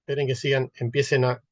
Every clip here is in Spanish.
Esperen que sigan, empiecen a...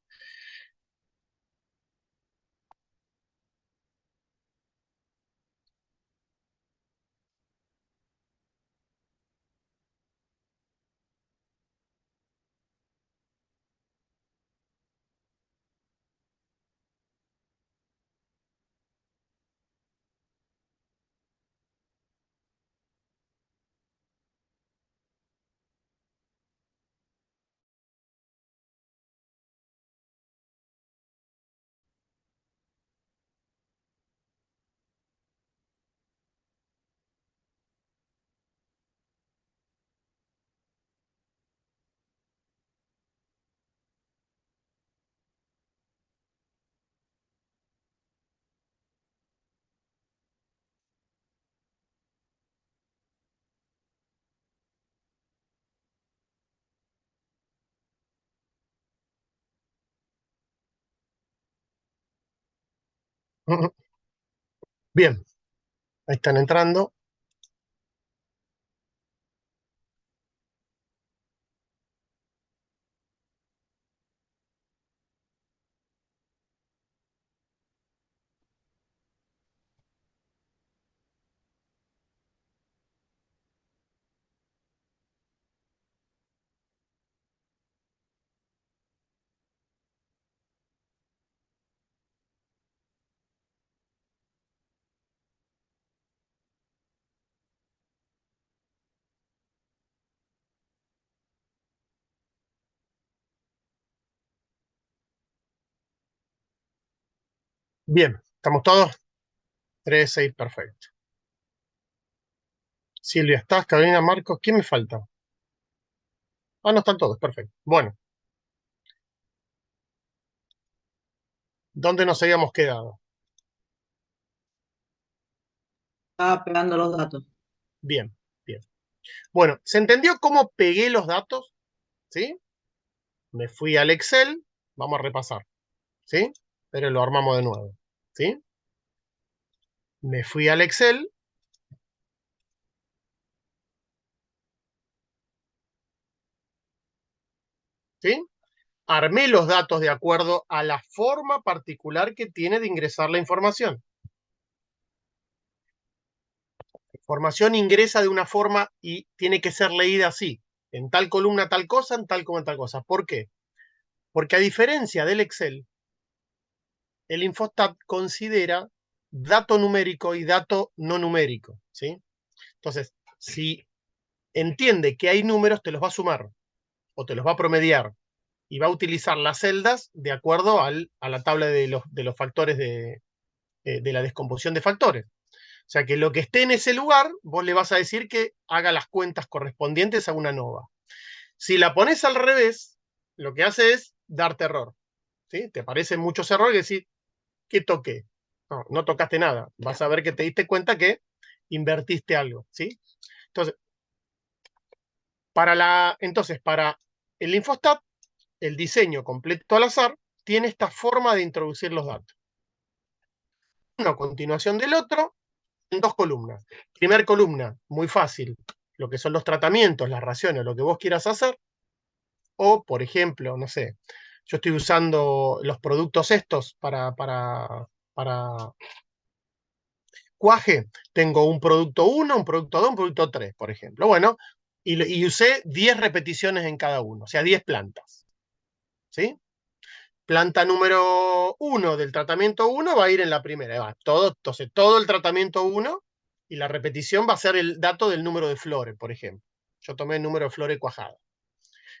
Bien, ahí están entrando. Bien, ¿estamos todos? 3, 6, perfecto. Silvia, ¿estás? Carolina, Marcos, ¿quién me falta? Ah, no están todos, perfecto. Bueno, ¿dónde nos habíamos quedado? Estaba pegando los datos. Bien, bien. Bueno, ¿se entendió cómo pegué los datos? ¿Sí? Me fui al Excel, vamos a repasar, ¿sí? Pero lo armamos de nuevo, ¿sí? Me fui al Excel, ¿sí? Armé los datos de acuerdo a la forma particular que tiene de ingresar la información. La información ingresa de una forma y tiene que ser leída así. En tal columna tal cosa, en tal columna tal cosa. ¿Por qué? Porque a diferencia del Excel, el Infostat considera dato numérico y dato no numérico, ¿sí? Entonces, si entiende que hay números, te los va a sumar o te los va a promediar y va a utilizar las celdas de acuerdo a la tabla de los factores de la descomposición de factores. O sea que lo que esté en ese lugar, vos le vas a decir que haga las cuentas correspondientes a una nova. Si la pones al revés, lo que hace es darte error. ¿Sí? Te aparecen muchos errores y decís, ¿qué toqué? No, no tocaste nada. Vas a ver que te diste cuenta que invertiste algo. ¿Sí? Entonces, para el Infostat, el diseño completo al azar tiene esta forma de introducir los datos. Uno a continuación del otro, en dos columnas. Primer columna, muy fácil, lo que son los tratamientos, las raciones, lo que vos quieras hacer. O, por ejemplo, no sé, yo estoy usando los productos estos para cuaje. Tengo un producto 1, un producto 2, un producto 3, por ejemplo. Bueno, y usé 10 repeticiones en cada uno, o sea, 10 plantas. ¿Sí? Planta número 1 del tratamiento 1 va a ir en la primera. Va, entonces, todo el tratamiento 1 y la repetición va a ser el dato del número de flores, por ejemplo. Yo tomé el número de flores cuajadas.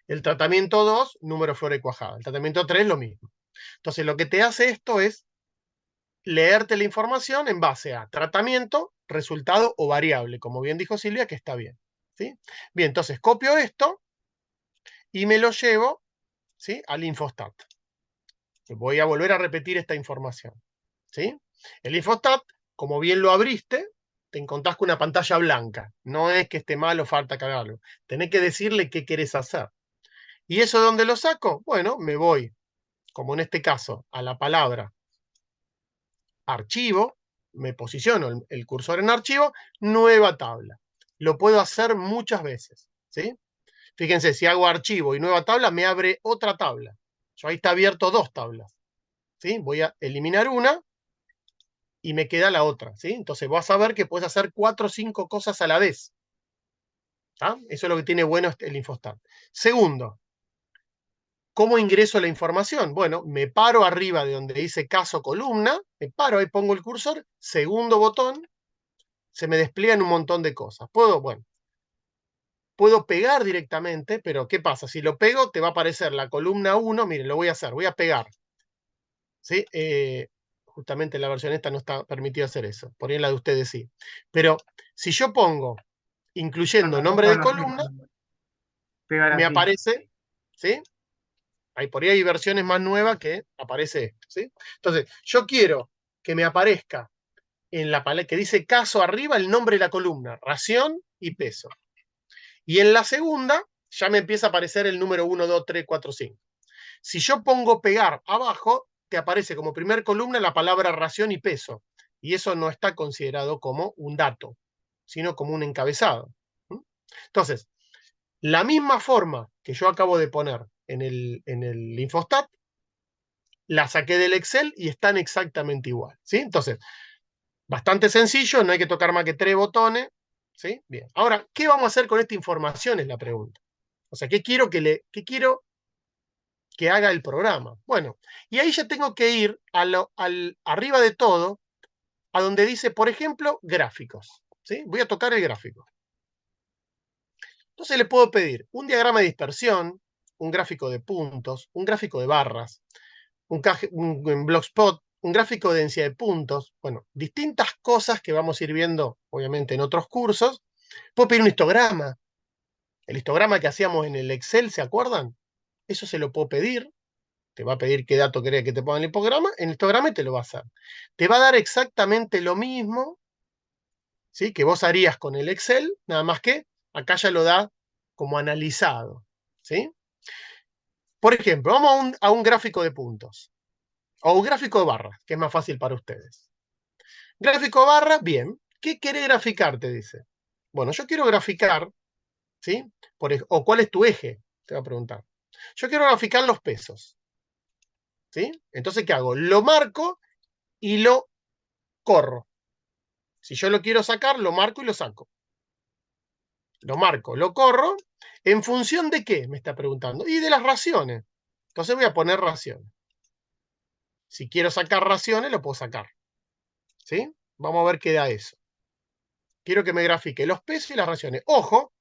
El tratamiento 2, número de flores cuajadas. El tratamiento 3, lo mismo. Entonces, lo que te hace esto es leerte la información en base a tratamiento, resultado o variable, como bien dijo Silvia, que está bien. ¿Sí? Bien, entonces copio esto y me lo llevo, ¿sí?, al Infostat. Voy a volver a repetir esta información. ¿Sí? El Infostat, como bien lo abriste, te encontrás con una pantalla blanca. No es que esté mal o falta cagarlo. Tenés que decirle qué querés hacer. ¿Y eso de dónde lo saco? Bueno, me voy, como en este caso, a la palabra archivo, me posiciono el cursor en archivo, nueva tabla. Lo puedo hacer muchas veces, ¿sí? Fíjense, si hago archivo y nueva tabla, me abre otra tabla. Yo ahí está abierto dos tablas. ¿Sí? Voy a eliminar una y me queda la otra. ¿Sí? Entonces vas a ver que puedes hacer 4 o 5 cosas a la vez. ¿Ah? Eso es lo que tiene bueno el Infostat. Segundo, ¿cómo ingreso la información? Bueno, me paro arriba de donde dice caso columna, me paro, ahí pongo el cursor, segundo botón, se me despliegan un montón de cosas. Puedo pegar directamente, pero ¿qué pasa? Si lo pego, te va a aparecer la columna 1, miren, lo voy a hacer, voy a pegar. ¿Sí? Justamente en la versión esta no está permitido hacer eso, por ahí en la de ustedes sí. Pero si yo pongo, incluyendo nombre de columna, Pegar me así. aparece, ¿sí? Ahí por ahí hay versiones más nuevas que aparece esto, ¿sí? Entonces, yo quiero que me aparezca en la palabra que dice caso arriba el nombre de la columna, ración y peso. Y en la segunda ya me empieza a aparecer el número 1, 2, 3, 4, 5. Si yo pongo pegar abajo, te aparece como primer columna la palabra ración y peso. Y eso no está considerado como un dato, sino como un encabezado. Entonces, la misma forma que yo acabo de poner en el Infostat, la saqué del Excel y están exactamente igual. ¿Sí? Entonces, bastante sencillo, no hay que tocar más que 3 botones. ¿Sí? Bien. Ahora, ¿qué vamos a hacer con esta información? Es la pregunta. O sea, ¿qué quiero que haga el programa? Bueno, y ahí ya tengo que ir arriba de todo, a donde dice, por ejemplo, gráficos. ¿Sí? Voy a tocar el gráfico. Entonces le puedo pedir un diagrama de dispersión, un gráfico de puntos, un gráfico de barras, un blogspot, un gráfico de densidad de puntos, bueno, distintas cosas que vamos a ir viendo, obviamente, en otros cursos. Puedo pedir un histograma, el histograma que hacíamos en el Excel, ¿se acuerdan? Eso se lo puedo pedir, te va a pedir qué dato querés que te ponga en el histograma y te lo va a hacer. Te va a dar exactamente lo mismo, ¿sí? Que vos harías con el Excel, nada más que acá ya lo da como analizado, ¿sí? Por ejemplo, vamos a un gráfico de puntos, o un gráfico de barras, que es más fácil para ustedes. Gráfico de barras, bien. ¿Qué querés graficar? Te dice. Bueno, yo quiero graficar, ¿sí? O ¿cuál es tu eje? Te va a preguntar. Yo quiero graficar los pesos, ¿sí? Entonces, ¿qué hago? Lo marco y lo corro. Si yo lo quiero sacar, lo marco y lo saco. Lo marco, lo corro. ¿En función de qué? Me está preguntando. Y de las raciones. Entonces voy a poner raciones. Si quiero sacar raciones, lo puedo sacar. ¿Sí? Vamos a ver qué da eso. Quiero que me grafique los pesos y las raciones. Ojo,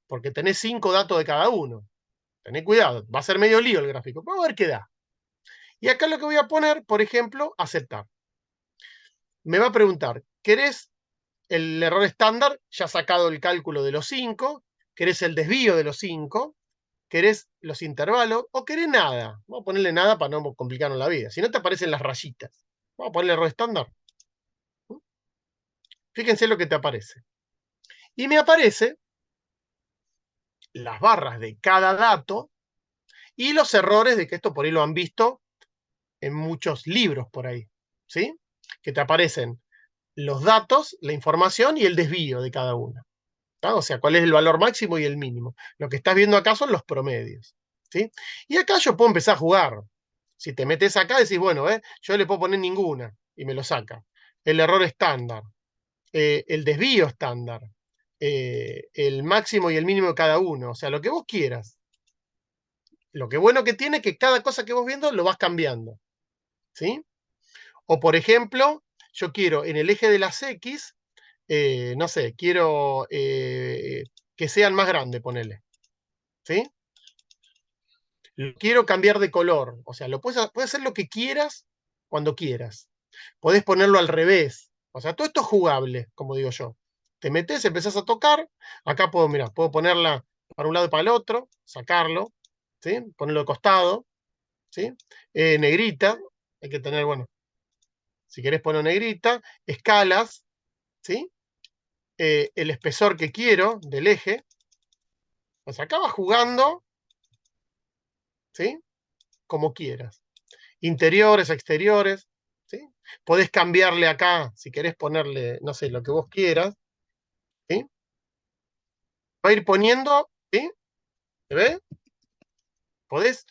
porque tenés 5 datos de cada uno. Tenés cuidado, va a ser medio lío el gráfico. Vamos a ver qué da. Y acá lo que voy a poner, por ejemplo, aceptar. Me va a preguntar, ¿querés el error estándar? Ya sacado el cálculo de los 5. ¿Querés el desvío de los 5? ¿Querés los intervalos? ¿O querés nada? Vamos a ponerle nada para no complicarnos la vida. Si no te aparecen las rayitas. Vamos a ponerle error estándar. Fíjense lo que te aparece. Y me aparece las barras de cada dato y los errores de que esto por ahí lo han visto en muchos libros por ahí, ¿sí? Que te aparecen los datos, la información y el desvío de cada uno. ¿Tá? O sea, cuál es el valor máximo y el mínimo. Lo que estás viendo acá son los promedios, ¿sí? Y acá yo puedo empezar a jugar. Si te metes acá, decís, bueno, yo le puedo poner ninguna y me lo saca. El error estándar, el desvío estándar, el máximo y el mínimo de cada uno. O sea, lo que vos quieras. Lo que bueno que tiene es que cada cosa que vos viendo lo vas cambiando, ¿sí? O por ejemplo, yo quiero en el eje de las X, no sé, quiero que sean más grandes, ponele, ¿sí? Quiero cambiar de color, o sea, puedes hacer lo que quieras cuando quieras. Podés ponerlo al revés, o sea, todo esto es jugable, como digo yo. Te metes, empezás a tocar, acá puedo, mira, puedo ponerla para un lado y para el otro, sacarlo, ¿sí? Ponerlo de costado, ¿sí? Negrita, hay que tener, bueno, si querés poner negrita, escalas, ¿sí? El espesor que quiero del eje, o sea, acá vas jugando, ¿sí? Como quieras. Interiores, exteriores, ¿sí? Podés cambiarle acá, si querés ponerle, no sé, lo que vos quieras, ¿sí? Va a ir poniendo, ¿sí? ¿Se ve? Podés,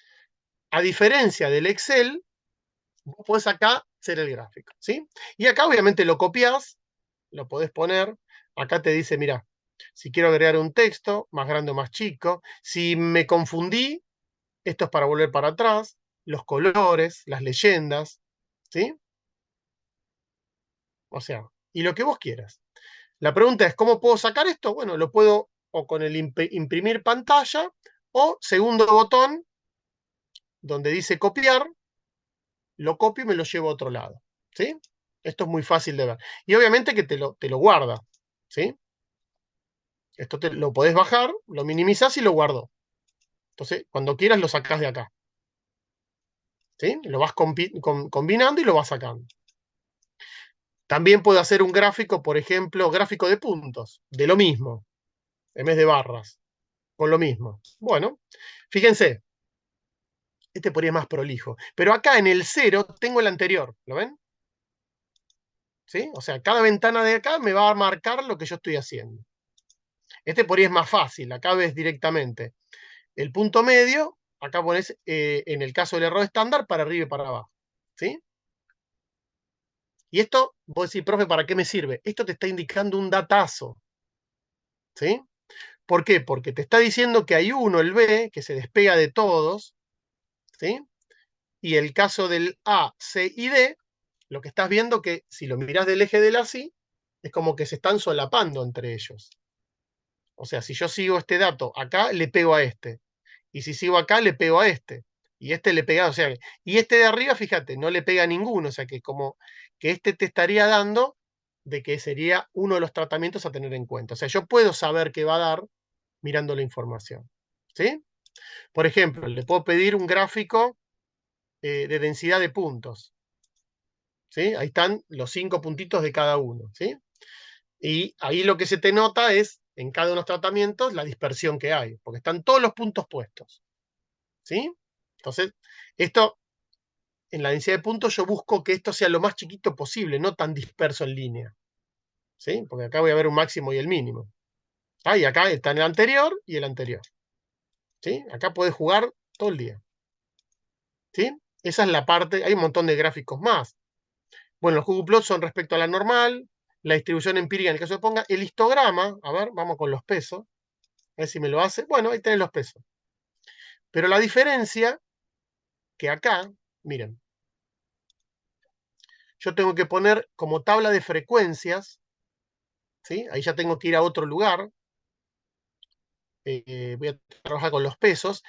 a diferencia del Excel, vos podés acá hacer el gráfico, ¿sí? Y acá obviamente lo copiás, lo podés poner, acá te dice, mira, si quiero agregar un texto, más grande o más chico, si me confundí, esto es para volver para atrás, los colores, las leyendas, ¿sí? O sea, y lo que vos quieras. La pregunta es, ¿cómo puedo sacar esto? Bueno, lo puedo o con el imprimir pantalla o segundo botón donde dice copiar, lo copio y me lo llevo a otro lado, ¿sí? Esto es muy fácil de ver. Y obviamente que te lo guarda, ¿sí? Esto lo podés bajar, lo minimizás y lo guardo. Entonces, cuando quieras lo sacás de acá, ¿sí? Lo vas combinando y lo vas sacando. También puedo hacer un gráfico, por ejemplo, gráfico de puntos, de lo mismo, en vez de barras, con lo mismo. Bueno, fíjense, este por ahí es más prolijo. Pero acá en el 0 tengo el anterior, ¿lo ven? ¿Sí? O sea, cada ventana de acá me va a marcar lo que yo estoy haciendo. Este por ahí es más fácil, acá ves directamente el punto medio, acá pones, en el caso del error estándar, para arriba y para abajo. ¿Sí? Y esto, vos decís, profe, ¿para qué me sirve? Esto te está indicando un datazo. ¿Sí? ¿Por qué? Porque te está diciendo que hay uno, el B, que se despega de todos, ¿sí? Y el caso del A, C y D, lo que estás viendo que si lo mirás del eje de la así, es como que se están solapando entre ellos. O sea, si yo sigo este dato acá, le pego a este. Y si sigo acá, le pego a este. Y este le pega, o sea, y este de arriba, fíjate, no le pega a ninguno. O sea, que como que este te estaría dando de que sería uno de los tratamientos a tener en cuenta. O sea, yo puedo saber qué va a dar mirando la información. ¿Sí? Por ejemplo, le puedo pedir un gráfico de densidad de puntos. ¿Sí? Ahí están los 5 puntitos de cada uno. ¿Sí? Y ahí lo que se te nota es, en cada uno de los tratamientos, la dispersión que hay, porque están todos los puntos puestos. ¿Sí? Entonces, esto, en la densidad de puntos, yo busco que esto sea lo más chiquito posible, no tan disperso en línea. ¿Sí? Porque acá voy a ver un máximo y el mínimo. Ah, y acá está el anterior y el anterior. ¿Sí? Acá podés jugar todo el día. ¿Sí? Esa es la parte, hay un montón de gráficos más. Bueno, los Huggleplots son respecto a la normal, la distribución empírica en el caso de ponga, el histograma, a ver, vamos con los pesos, a ver si me lo hace. Bueno, ahí tenés los pesos. Pero la diferencia que acá, miren, yo tengo que poner como tabla de frecuencias, ¿sí? Ahí ya tengo que ir a otro lugar, voy a trabajar con los pesos,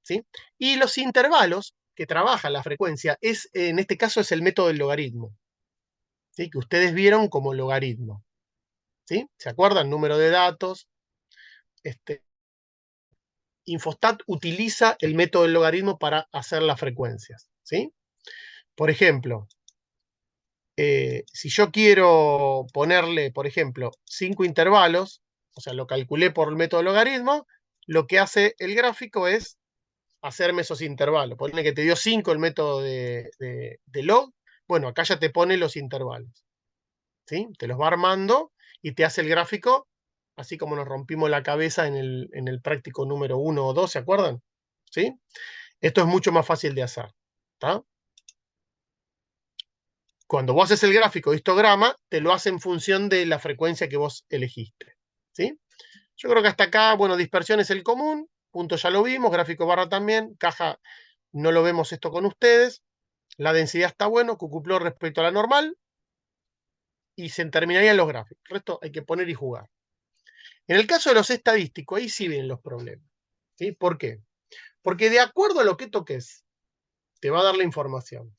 ¿sí? Y los intervalos que trabaja la frecuencia, en este caso es el método del logaritmo, ¿sí? Que ustedes vieron como logaritmo. ¿Sí? ¿Se acuerdan? Número de datos. Infostat utiliza el método del logaritmo para hacer las frecuencias. ¿Sí? Por ejemplo, si yo quiero ponerle, por ejemplo, 5 intervalos, o sea, lo calculé por el método del logaritmo, lo que hace el gráfico es hacerme esos intervalos. Ponle que te dio 5 el método de log, bueno, acá ya te pone los intervalos. ¿Sí? Te los va armando y te hace el gráfico, así como nos rompimos la cabeza en el práctico número 1 o 2, ¿se acuerdan? ¿Sí? Esto es mucho más fácil de hacer. ¿Tá? Cuando vos haces el gráfico de histograma, te lo hace en función de la frecuencia que vos elegiste. ¿Sí? Yo creo que hasta acá, bueno, dispersión es el común, punto ya lo vimos, gráfico barra también, caja no lo vemos esto con ustedes, la densidad está bueno, Cucuplot respecto a la normal, y se terminarían los gráficos. El resto hay que poner y jugar. En el caso de los estadísticos, ahí sí vienen los problemas. ¿Sí? ¿Por qué? Porque de acuerdo a lo que toques, te va a dar la información.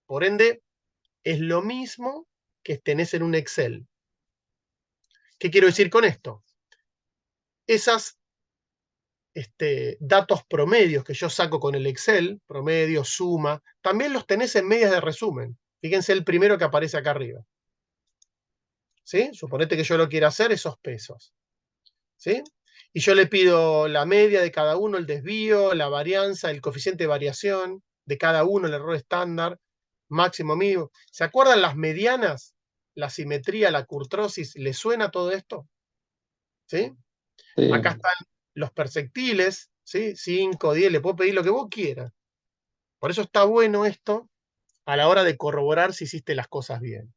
Por ende, es lo mismo que tenés en un Excel. ¿Qué quiero decir con esto? Esas datos promedios que yo saco con el Excel, promedio, suma, también los tenés en medias de resumen. Fíjense el primero que aparece acá arriba. ¿Sí? Suponete que yo lo quiera hacer, esos pesos. ¿Sí? Y yo le pido la media de cada uno, el desvío, la varianza, el coeficiente de variación de cada uno, el error estándar, máximo, mínimo. ¿Se acuerdan las medianas? la simetría, la kurtosis, ¿le suena todo esto? ¿Sí? Sí. Acá están los perceptiles, ¿sí? 5, 10, le puedo pedir lo que vos quieras. Por eso está bueno esto a la hora de corroborar si hiciste las cosas bien.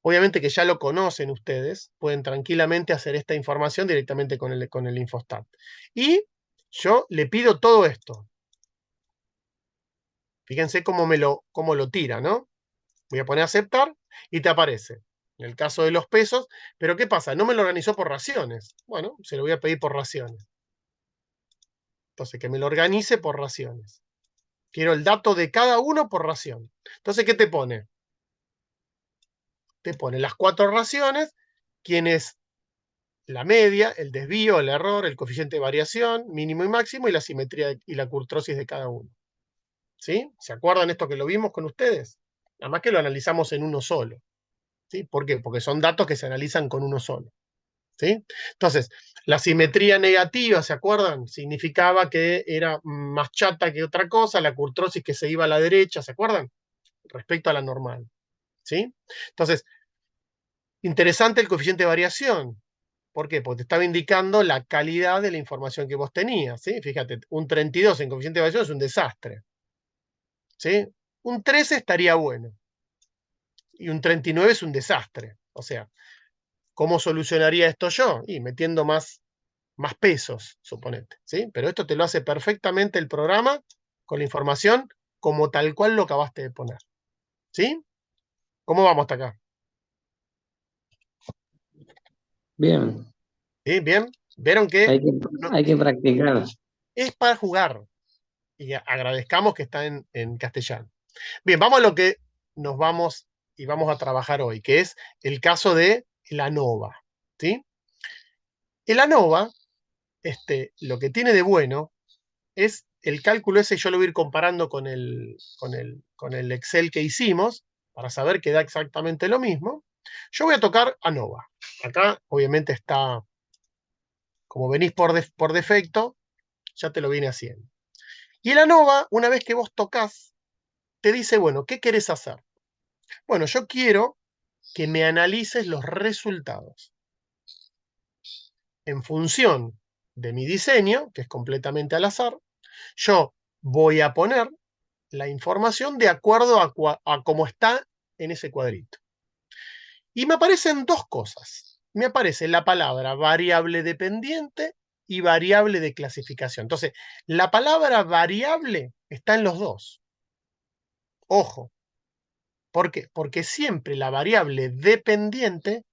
Obviamente que ya lo conocen ustedes, pueden tranquilamente hacer esta información directamente con el Infostat. Y yo le pido todo esto. Fíjense cómo lo tira, ¿no? Voy a poner aceptar y te aparece. En el caso de los pesos, pero ¿qué pasa? No me lo organizó por raciones. Bueno, se lo voy a pedir por raciones. Entonces, que me lo organice por raciones. Quiero el dato de cada uno por ración. Entonces, ¿qué te pone? Te pone las 4 raciones, quién es la media, el desvío, el error, el coeficiente de variación, mínimo y máximo, y la simetría y la kurtosis de cada uno. ¿Sí? ¿Se acuerdan esto que lo vimos con ustedes? Nada más que lo analizamos en uno solo. ¿Sí? ¿Por qué? Porque son datos que se analizan con uno solo. ¿Sí? Entonces, la simetría negativa, ¿se acuerdan? Significaba que era más chata que otra cosa, la kurtosis que se iba a la derecha, ¿se acuerdan? Respecto a la normal. ¿Sí? Entonces, interesante el coeficiente de variación. ¿Por qué? Porque te estaba indicando la calidad de la información que vos tenías. ¿Sí? Fíjate, un 32 en coeficiente de variación es un desastre. ¿Sí? Un 13 estaría bueno. Y un 39 es un desastre. O sea, ¿cómo solucionaría esto yo? Y metiendo más pesos, suponete. ¿Sí? Pero esto te lo hace perfectamente el programa con la información como tal cual lo acabaste de poner. ¿Sí? ¿Cómo vamos hasta acá? Bien. ¿Sí? ¿Bien? ¿Vieron que Hay que practicar. es para jugar? Y agradezcamos que está en castellano. Bien, vamos a lo que nos vamos y vamos a trabajar hoy, que es el caso de la ANOVA. ¿Sí? El ANOVA, lo que tiene de bueno es el cálculo ese, yo lo voy a ir comparando con el Excel que hicimos, para saber que da exactamente lo mismo. Yo voy a tocar ANOVA. Acá, obviamente, está, como venís por defecto, ya te lo viene haciendo. Y el ANOVA, una vez que vos tocas, te dice, bueno, ¿qué querés hacer? Bueno, yo quiero que me analices los resultados. En función de mi diseño, que es completamente al azar, yo voy a poner la información de acuerdo a cómo está en ese cuadrito. Y me aparecen dos cosas. Me aparece la palabra variable dependiente y variable de clasificación. Entonces, la palabra variable está en los dos. Ojo. ¿Por qué? Porque siempre la variable dependiente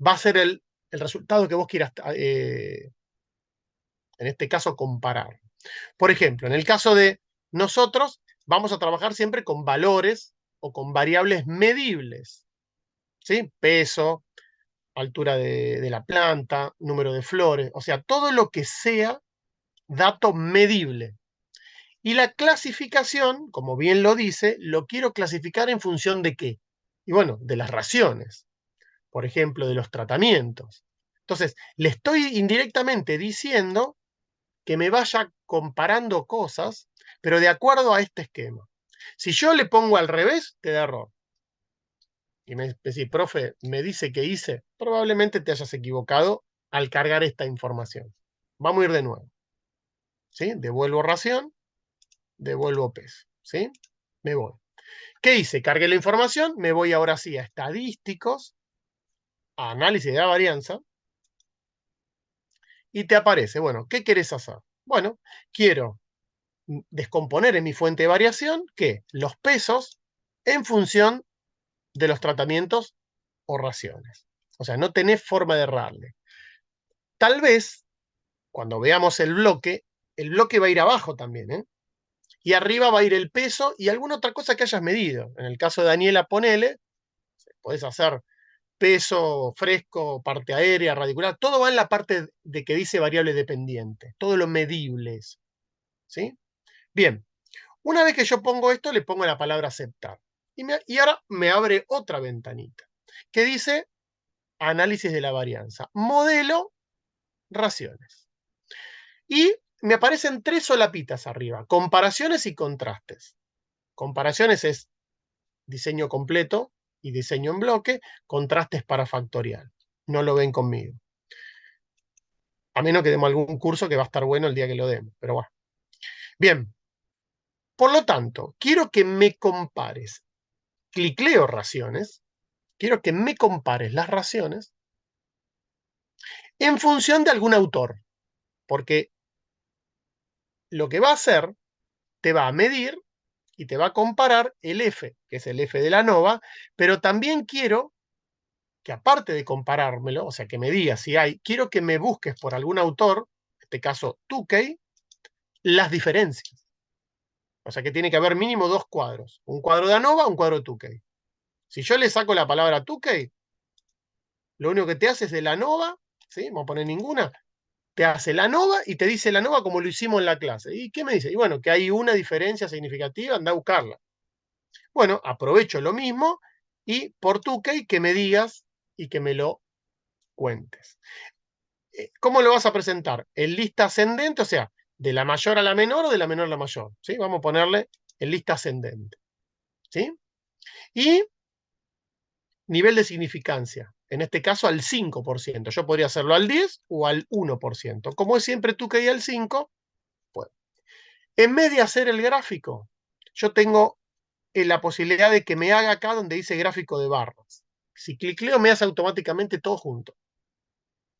va a ser el resultado que vos quieras, en este caso, comparar. Por ejemplo, en el caso de nosotros, vamos a trabajar siempre con valores o con variables medibles. ¿Sí? Peso, altura de la planta, número de flores, o sea, todo lo que sea dato medible. Y la clasificación, como bien lo dice, lo quiero clasificar en función de qué. Y bueno, de las raciones, por ejemplo, de los tratamientos. Entonces, le estoy indirectamente diciendo que me vaya comparando cosas, pero de acuerdo a este esquema. Si yo le pongo al revés, te da error. Y me decís, profe, me dice que hice, probablemente te hayas equivocado al cargar esta información. Vamos a ir de nuevo. ¿Sí? Devuelvo ración, devuelvo peso. ¿Sí? Me voy. ¿Qué hice? Cargué la información, me voy ahora sí a estadísticos, a análisis de la varianza, y te aparece, bueno, ¿qué querés hacer? Bueno, quiero descomponer en mi fuente de variación que los pesos en función de los tratamientos o raciones. O sea, no tenés forma de errarle. Tal vez, cuando veamos el bloque va a ir abajo también, ¿eh? Y arriba va a ir el peso y alguna otra cosa que hayas medido. En el caso de Daniela, ponele, podés hacer peso, fresco, parte aérea, radicular, todo va en la parte de que dice variable dependiente, todo lo medible es. ¿Sí? Bien, una vez que yo pongo esto, le pongo la palabra aceptar. Y ahora me abre otra ventanita que dice análisis de la varianza, modelo, raciones. Y me aparecen 3 solapitas arriba, comparaciones y contrastes. Comparaciones es diseño completo, y diseño en bloque, contrastes para factorial. No lo ven conmigo. A menos que demos algún curso que va a estar bueno el día que lo demos, pero bueno. Bien. Por lo tanto, quiero que me compares. Clicleo raciones. Quiero que me compares las raciones en función de algún autor. Porque lo que va a hacer, te va a medir y te va a comparar el F, que es el F de la ANOVA, pero también quiero que aparte de comparármelo, o sea, que me digas si hay, quiero que me busques por algún autor, en este caso Tukey, las diferencias. O sea, que tiene que haber mínimo dos cuadros. Un cuadro de ANOVA, un cuadro de Tukey. Si yo le saco la palabra Tukey, lo único que te hace es de la ANOVA, ¿sí? Vamos a poner ninguna, te hace la ANOVA y te dice la ANOVA como lo hicimos en la clase. ¿Y qué me dice? Y bueno, que hay una diferencia significativa, anda a buscarla. Bueno, aprovecho lo mismo y por Tukey que me digas y que me lo cuentes. ¿Cómo lo vas a presentar? En lista ascendente, o sea, de la mayor a la menor o de la menor a la mayor. ¿Sí? Vamos a ponerle en lista ascendente. ¿Sí? Y nivel de significancia. En este caso al 5%. Yo podría hacerlo al 10 o al 1%. Como es siempre Tukey al 5, pues. En vez de hacer el gráfico, yo tengo la posibilidad de que me haga acá donde dice gráfico de barras. Si clicleo me hace automáticamente todo junto.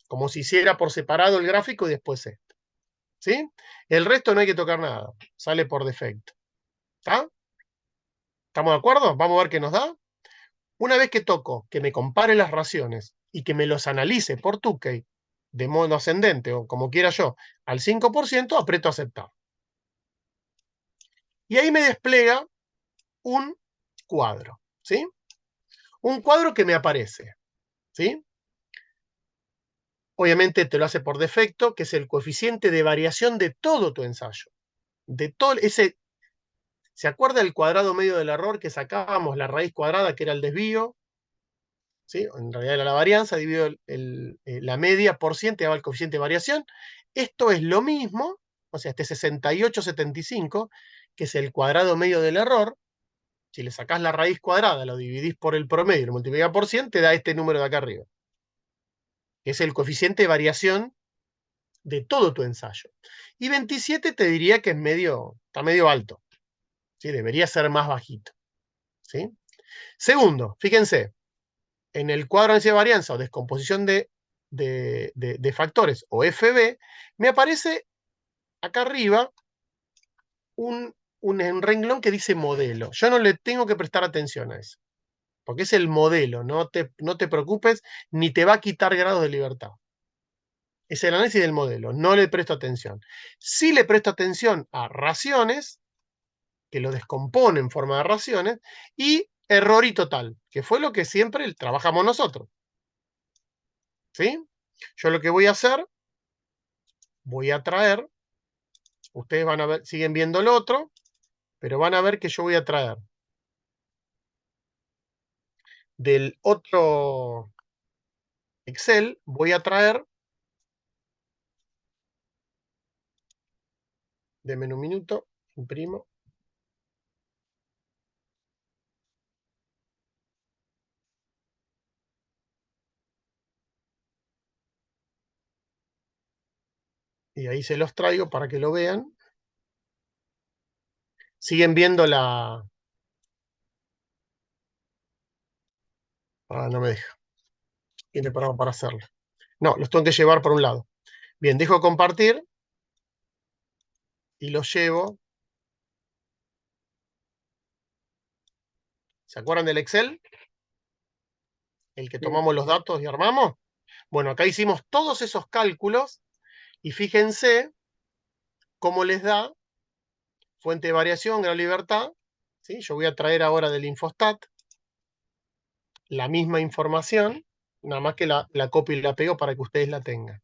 Como si hiciera por separado el gráfico y después esto. ¿Sí? El resto no hay que tocar nada. Sale por defecto. ¿Está? ¿Estamos de acuerdo? Vamos a ver qué nos da. Una vez que toco que me compare las raciones y que me los analice por Tukey de modo ascendente o como quiera yo al 5%, aprieto aceptar. Y ahí me despliega un cuadro. ¿Sí? Un cuadro que me aparece. ¿Sí? Obviamente te lo hace por defecto, que es el coeficiente de variación de todo tu ensayo. De todo ese. ¿Se acuerda del cuadrado medio del error que sacábamos, la raíz cuadrada, que era el desvío? ¿Sí? En realidad era la varianza, dividido la media por 100, te daba el coeficiente de variación. Esto es lo mismo, o sea, este 68,75, que es el cuadrado medio del error. Si le sacás la raíz cuadrada, lo dividís por el promedio y lo multiplicás por 100, te da este número de acá arriba, que es el coeficiente de variación de todo tu ensayo. Y 27 te diría que está medio alto. ¿Sí? Debería ser más bajito. ¿Sí? Segundo, fíjense, en el cuadro de varianza o descomposición de factores, o FB, me aparece acá arriba un renglón que dice modelo. Yo no le tengo que prestar atención a eso, porque es el modelo, no te preocupes, ni te va a quitar grados de libertad. Es el análisis del modelo, no le presto atención. Sí le presto atención a raciones, que lo descompone en forma de raciones, y error y total, que fue lo que siempre trabajamos nosotros. ¿Sí? Yo lo que voy a hacer, voy a traer, ustedes van a ver, siguen viendo el otro, pero van a ver que yo voy a traer del otro Excel, voy a traer, denme un minuto, imprimo. Y ahí se los traigo para que lo vean. Siguen viendo la... Ah, no me deja. Tiene para hacerlo. No, los tengo que llevar por un lado. Bien, dejo compartir y los llevo. ¿Se acuerdan del Excel? El que Sí. tomamos los datos y armamos. Bueno, acá hicimos todos esos cálculos y fíjense cómo les da fuente de variación, gran libertad. ¿Sí? Yo voy a traer ahora del Infostat la misma información, nada más que la copio y la pego para que ustedes la tengan.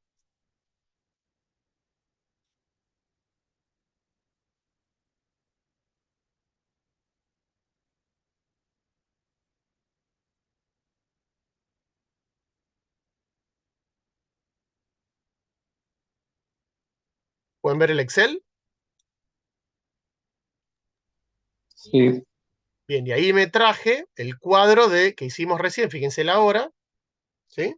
¿Pueden ver el Excel? Sí, Bien, y ahí me traje el cuadro que hicimos recién, fíjense la hora, ¿sí?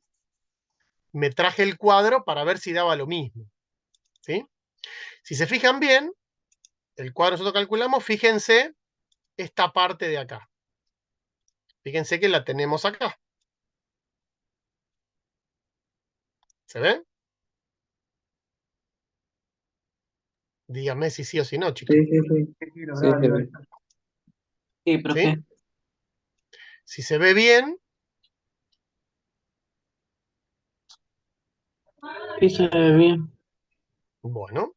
Me traje el cuadro para ver si daba lo mismo, ¿sí? Si se fijan bien, el cuadro nosotros calculamos, fíjense esta parte de acá. Fíjense que la tenemos acá. ¿Se ve? Díganme si sí o si no, chicos. Sí, sí, sí. Sí, lo Sí, veo, se lo ve. veo. Sí, ¿Sí? profe. Si se ve bien, Sí, se ve bien. bueno.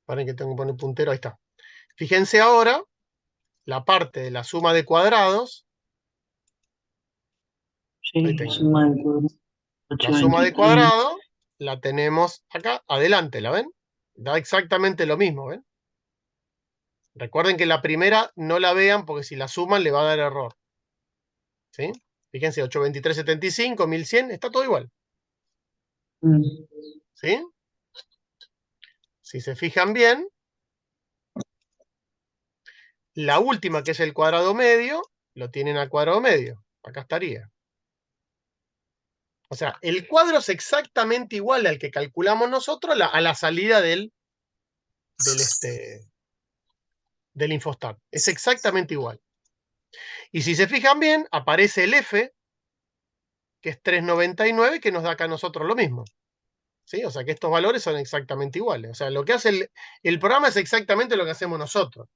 Paren que tengo que poner puntero, ahí está. Fíjense ahora la parte de la suma de cuadrados. Ahí Sí, tengo. suma de cuadrados. La suma de 823. cuadrados la tenemos acá, adelante, ¿la ven? Da exactamente lo mismo, ¿ven? Recuerden que la primera no la vean porque si la suman le va a dar error. ¿Sí? Fíjense, 823,75, 1100, está todo igual. Mm. ¿Sí? Si se fijan bien, la última, que es el cuadrado medio, lo tienen al cuadrado medio. Acá estaría. O sea, el cuadro es exactamente igual al que calculamos nosotros a la salida del Infostat. Es exactamente igual. Y si se fijan bien, aparece el F, que es 3,99, que nos da acá a nosotros lo mismo. ¿Sí? O sea que estos valores son exactamente iguales. O sea, lo que hace el programa es exactamente lo que hacemos nosotros.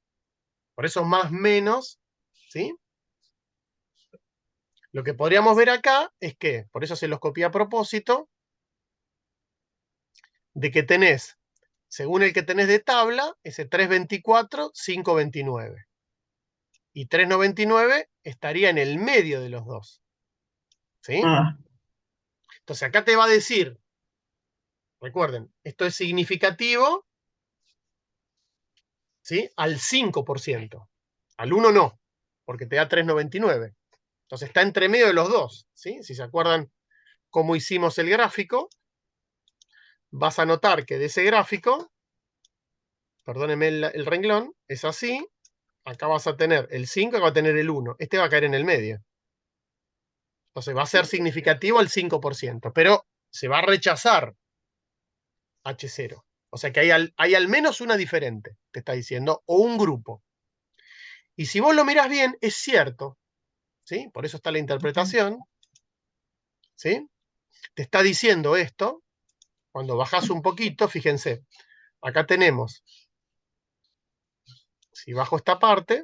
Por eso más menos, ¿sí? Lo que podríamos ver acá es que, por eso se los copié a propósito, de que tenés, según el que tenés de tabla, ese 324, 529. Y 399 estaría en el medio de los dos. ¿Sí? Ah, Entonces acá te va a decir, recuerden, esto es significativo, ¿sí? Al 5%. Al 1 no, porque te da 399. Entonces está entre medio de los dos, ¿sí? Si se acuerdan cómo hicimos el gráfico, vas a notar que de ese gráfico, perdónenme el renglón, es así, acá vas a tener el 5, acá va a tener el 1, este va a caer en el medio. Entonces va a ser significativo al 5%, pero se va a rechazar H0. O sea que hay al menos una diferente, te está diciendo, o un grupo. Y si vos lo mirás bien, es cierto, ¿sí? Por eso está la interpretación, ¿sí? Te está diciendo esto, cuando bajás un poquito, fíjense, acá tenemos, si bajo esta parte,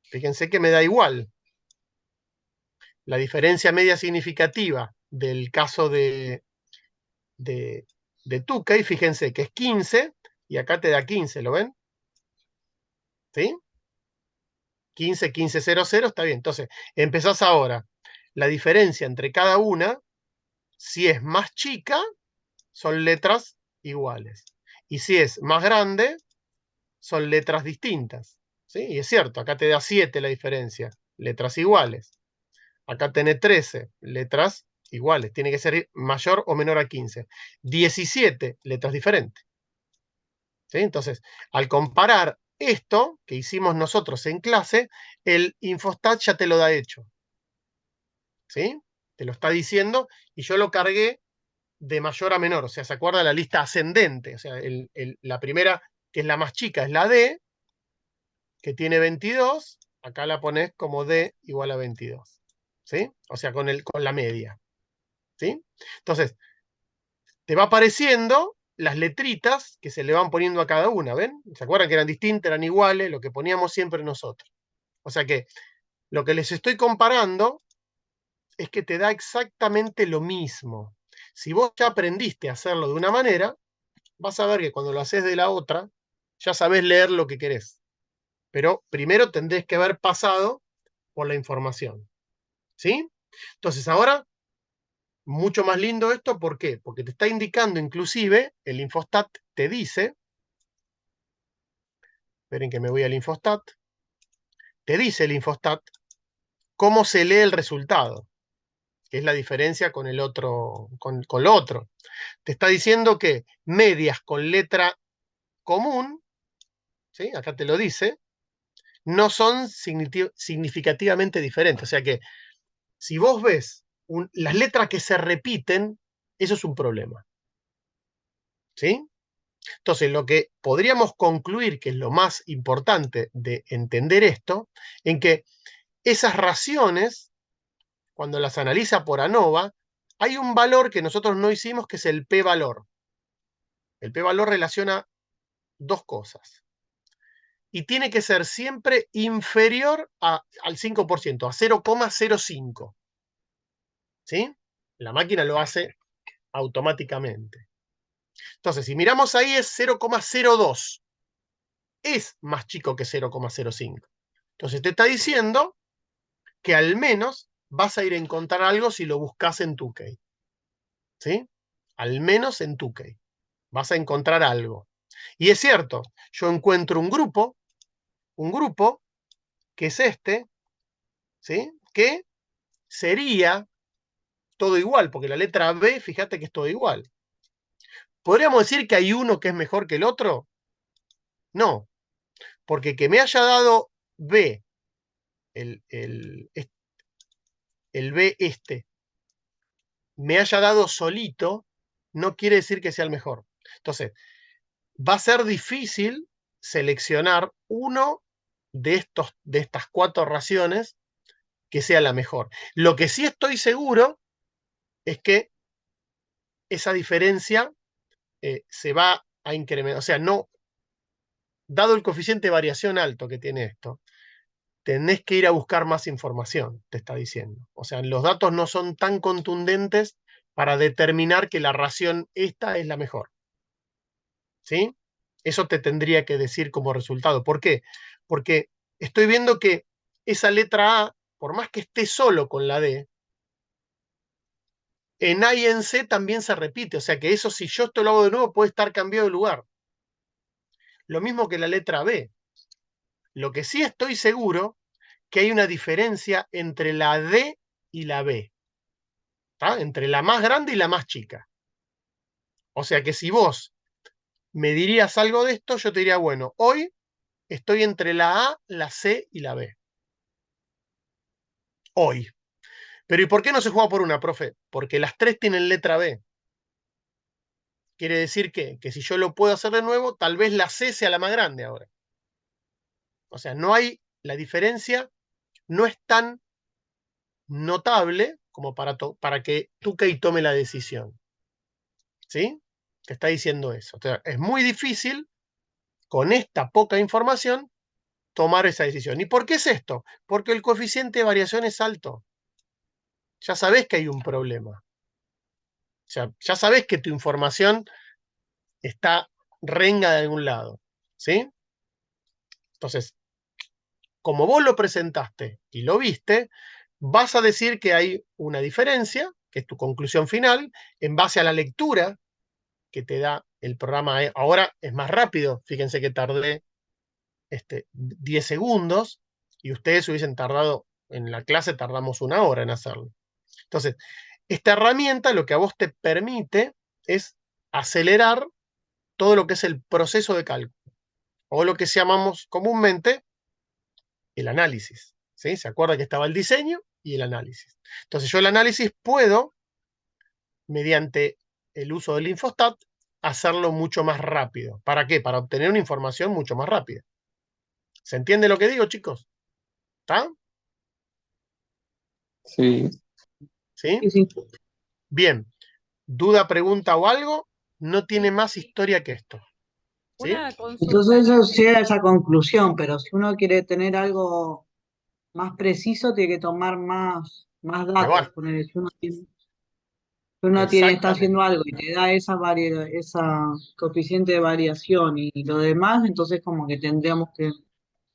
fíjense que me da igual. La diferencia media significativa del caso de Tukey, fíjense que es 15, y acá te da 15, ¿lo ven? ¿Sí? 15, 15, 0, 0, está bien. Entonces, empezás ahora. La diferencia entre cada una, si es más chica, son letras iguales. Y si es más grande, son letras distintas. ¿Sí? Y es cierto, acá te da 7 la diferencia, letras iguales. Acá tenés 13, letras iguales. Tiene que ser mayor o menor a 15. 17, letras diferentes. ¿Sí? Entonces, al comparar esto que hicimos nosotros en clase, el Infostat ya te lo da hecho. ¿Sí? Te lo está diciendo y yo lo cargué de mayor a menor. O sea, ¿se acuerda la lista ascendente? O sea, la primera, que es la más chica, es la D, que tiene 22. Acá la pones como D igual a 22. ¿Sí? O sea, con la media. ¿Sí? Entonces, te va apareciendo las letritas que se le van poniendo a cada una, ¿ven? ¿Se acuerdan que eran distintas, eran iguales? Lo que poníamos siempre nosotros. O sea que lo que les estoy comparando es que te da exactamente lo mismo. Si vos ya aprendiste a hacerlo de una manera, vas a ver que cuando lo haces de la otra, ya sabés leer lo que querés. Pero primero tendréis que haber pasado por la información. ¿Sí? Entonces ahora, mucho más lindo esto, ¿por qué? Porque te está indicando inclusive, el Infostat te dice, esperen que me voy al Infostat, te dice el Infostat cómo se lee el resultado, que es la diferencia con el otro, con lo otro. Te está diciendo que medias con letra común, ¿sí? Acá te lo dice, no son significativamente diferentes. O sea que si vos ves las letras que se repiten, eso es un problema. ¿Sí? Entonces, lo que podríamos concluir, que es lo más importante de entender esto, en que esas raciones, cuando las analiza por ANOVA, hay un valor que nosotros no hicimos, que es el p-valor. El p-valor relaciona dos cosas. Y tiene que ser siempre inferior al 5%, a 0,05. ¿Sí? La máquina lo hace automáticamente. Entonces, si miramos ahí es 0,02. Es más chico que 0,05. Entonces te está diciendo que al menos vas a ir a encontrar algo si lo buscas en TuCAE. ¿Sí? Al menos en TuCAE. Vas a encontrar algo. Y es cierto, yo encuentro un grupo que es este, ¿sí? Que sería todo igual, porque la letra B, fíjate que es todo igual. ¿Podríamos decir que hay uno que es mejor que el otro? No, porque que me haya dado B, el B me haya dado solito, no quiere decir que sea el mejor. Entonces, va a ser difícil seleccionar uno de estas 4 raciones que sea la mejor. Lo que sí estoy seguro es que esa diferencia se va a incrementar. O sea, no, dado el coeficiente de variación alto que tiene esto, tenés que ir a buscar más información, te está diciendo. O sea, los datos no son tan contundentes para determinar que la ración esta es la mejor. ¿Sí? Eso te tendría que decir como resultado. ¿Por qué? Porque estoy viendo que esa letra A, por más que esté solo con la D, en A y en C también se repite. O sea que eso, si yo esto lo hago de nuevo, puede estar cambiado de lugar. Lo mismo que la letra B. Lo que sí estoy seguro que hay una diferencia entre la D y la B. ¿Está? Entre la más grande y la más chica. O sea que si vos me dirías algo de esto, yo te diría, bueno, hoy estoy entre la A, la C y la B. Hoy. Pero ¿y por qué no se juega por una, profe? Porque las 3 tienen letra B. Quiere decir que si yo lo puedo hacer de nuevo, tal vez la C sea la más grande ahora. O sea, no hay, la diferencia no es tan notable como para que TuCAE tome la decisión. ¿Sí? Te está diciendo eso. O sea, es muy difícil, con esta poca información, tomar esa decisión. ¿Y por qué es esto? Porque el coeficiente de variación es alto. Ya sabés que hay un problema. O sea, ya sabés que tu información está renga de algún lado. ¿Sí? Entonces, como vos lo presentaste y lo viste, vas a decir que hay una diferencia, que es tu conclusión final, en base a la lectura que te da el programa. Ahora es más rápido, fíjense que tardé 10 segundos y ustedes hubiesen tardado, en la clase tardamos 1 hora en hacerlo. Entonces, esta herramienta lo que a vos te permite es acelerar todo lo que es el proceso de cálculo, o lo que llamamos comúnmente el análisis. ¿Sí? ¿Se acuerda que estaba el diseño y el análisis? Entonces yo el análisis puedo, mediante el uso del Infostat, hacerlo mucho más rápido. ¿Para qué? Para obtener una información mucho más rápida. ¿Se entiende lo que digo, chicos? ¿Está? Sí. ¿Sí? Sí, sí. Bien. ¿Duda, pregunta o algo? No tiene más historia que esto. ¿Sí? Una consulta. Entonces eso llega a esa conclusión, pero si uno quiere tener algo más preciso, tiene que tomar más datos. Bueno, Ponele, si uno está exactamente. haciendo algo y te da esa esa coeficiente de variación y lo demás, entonces como que tendríamos que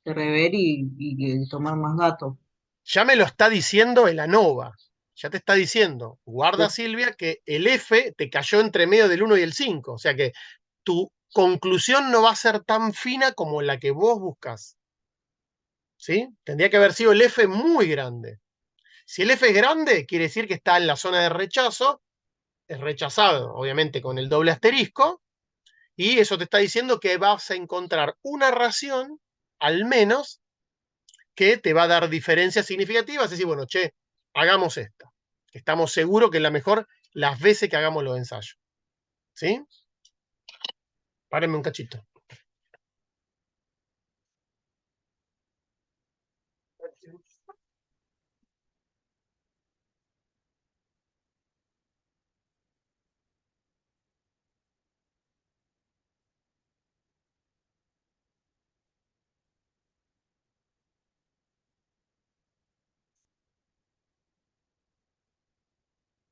rever y tomar más datos. Ya me lo está diciendo el ANOVA. Ya te está diciendo, guarda Silvia, que el F te cayó entre medio del 1 y el 5. O sea que tu conclusión no va a ser tan fina como la que vos buscas. ¿Sí? Tendría que haber sido el F muy grande. Si el F es grande, quiere decir que está en la zona de rechazo, es rechazado, obviamente, con el doble asterisco, y eso te está diciendo que vas a encontrar una ración, al menos, que te va a dar diferencias significativas. Es decir, bueno, che, hagamos esta. Estamos seguros que es la mejor las veces que hagamos los ensayos. ¿Sí? Párenme un cachito.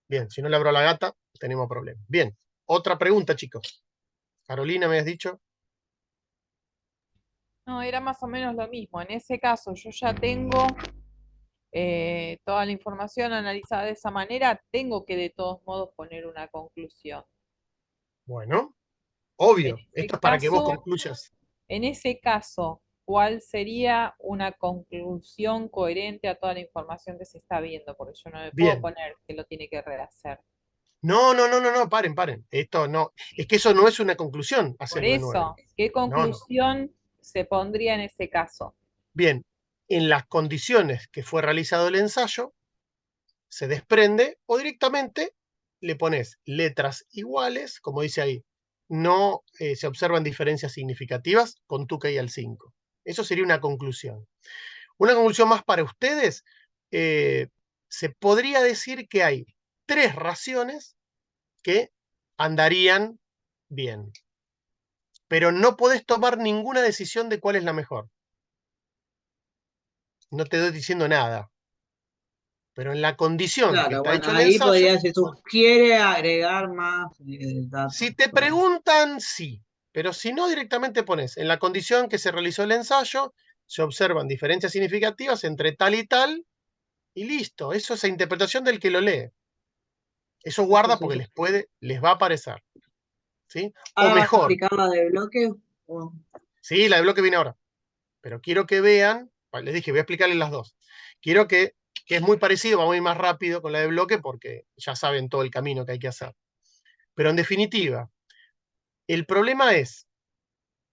Bien, si no le abro a la gata, tenemos problemas. Bien, otra pregunta, chicos. Carolina, ¿me has dicho? No, era más o menos lo mismo. En ese caso, yo ya tengo toda la información analizada de esa manera, tengo que de todos modos poner una conclusión. Bueno, En obvio. ese Esto es para que vos caso, concluyas. en ese caso, ¿cuál sería una conclusión coherente a toda la información que se está viendo? Porque yo no me puedo Bien. poner que lo tiene que rehacer. No, paren. Esto no, es que eso no es una conclusión, Por hacerlo de nuevo. eso, ¿qué No. conclusión se pondría en ese caso? Bien, en las condiciones que fue realizado el ensayo, se desprende o directamente le pones letras iguales, como dice ahí, no se observan diferencias significativas con Tukey al 5. Eso sería una conclusión. Una conclusión más para ustedes, se podría decir que hay 3 raciones que andarían bien, pero no podés tomar ninguna decisión de cuál es la mejor. No te doy diciendo nada. Pero en la condición que Claro, está bueno, hecho el ahí ensayo, podría, se sugiere agregar más si datos. te preguntan, sí. Pero si no, directamente pones, en la condición que se realizó el ensayo, se observan diferencias significativas entre tal y listo. Eso es la interpretación del que lo lee. Eso guarda porque les va a aparecer. ¿Sí? O ¿Ahora vas a mejor, explicar la de bloque? O- sí, la de bloque viene ahora. Pero quiero que vean, les dije, voy a explicarles las dos. Quiero que es muy parecido, vamos a ir más rápido con la de bloque porque ya saben todo el camino que hay que hacer. Pero en definitiva, el problema es,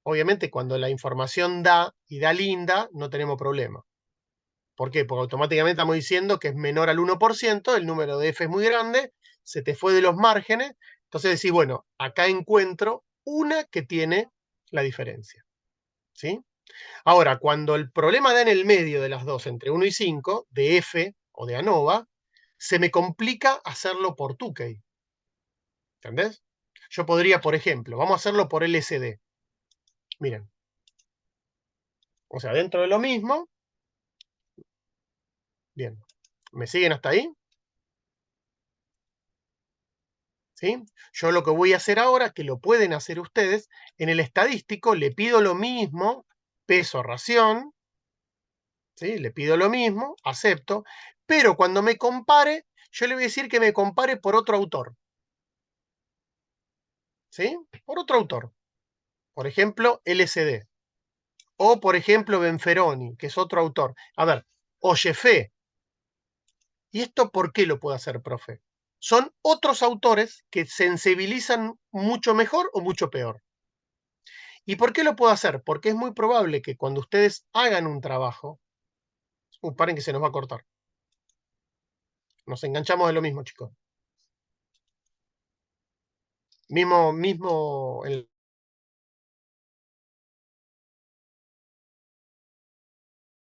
obviamente, cuando la información da y da linda, no tenemos problema. ¿Por qué? Porque automáticamente estamos diciendo que es menor al 1%, el número de F es muy grande, se te fue de los márgenes, entonces decís, bueno, acá encuentro una que tiene la diferencia. ¿Sí? Ahora, cuando el problema da en el medio de las dos, entre 1 y 5, de F o de ANOVA, se me complica hacerlo por Tukey. ¿Entendés? Yo podría, por ejemplo, vamos a hacerlo por LSD. Miren. O sea, dentro de lo mismo. Bien. ¿Me siguen hasta ahí? ¿Sí? Yo lo que voy a hacer ahora, que lo pueden hacer ustedes, en el estadístico le pido lo mismo, peso ración, ¿sí? Le pido lo mismo, acepto, pero cuando me compare, yo le voy a decir que me compare por otro autor. ¿Sí? Por otro autor. Por ejemplo, LSD. O, por ejemplo, Benferoni, que es otro autor. A ver, Ollefé. ¿Y esto por qué lo puede hacer, profe? Son otros autores que sensibilizan mucho mejor o mucho peor. ¿Y por qué lo puedo hacer? Porque es muy probable que cuando ustedes hagan un trabajo... paren que se nos va a cortar. Nos enganchamos de lo mismo, chicos. Mismo